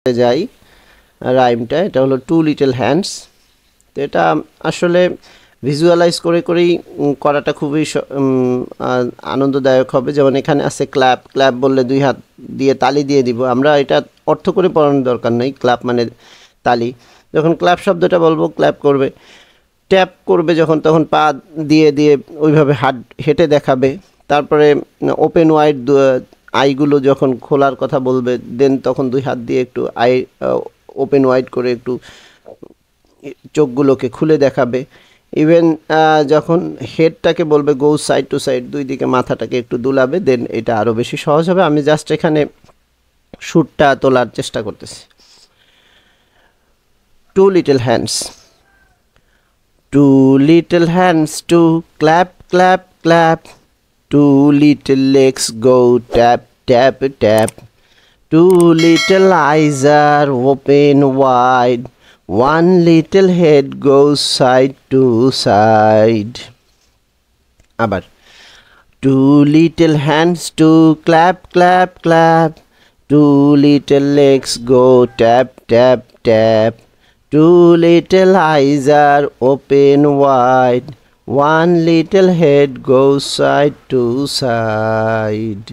যাই রাইমটা, এটা হলো টু লিটল হ্যান্ডস। তো এটা আসলে ভিজুয়ালাইজ করেই করাটা খুবই আনন্দদায়ক হবে। যেমন এখানে আছে ক্ল্যাপ, ক্ল্যাপ বললে দুই হাত দিয়ে তালি দিয়ে দিব। আমরা এটা অর্থ করে পড়ানোর দরকার নেই, ক্ল্যাপ মানে তালি। যখন ক্ল্যাপ শব্দটা বলবো ক্ল্যাপ করবে। ট্যাপ করবে যখন, তখন পা দিয়ে ওইভাবে হেঁটে দেখাবে। তারপরে ওপেন ওয়াইড আইগুলো যখন খোলার কথা বলবে, দেন তখন দুই হাত দিয়ে একটু আই ওপেন ওয়াইড করে একটু চোখগুলোকে খুলে দেখাবে। ইভেন যখন হেডটাকে বলবে গো সাইড টু সাইড, দুই দিকে মাথাটাকে একটু দুলাবে, দেন এটা আরও বেশি সহজ হবে। আমি জাস্ট এখানে সুরটা তোলার চেষ্টা করতেছি। Two little hands, two little hands to clap clap clap, two little legs go tap tap tap, two little eyes are open wide, one little head goes side to side. আবার two little hands to clap clap clap, two little legs go tap tap tap, two little eyes are open wide, one little head goes side to side.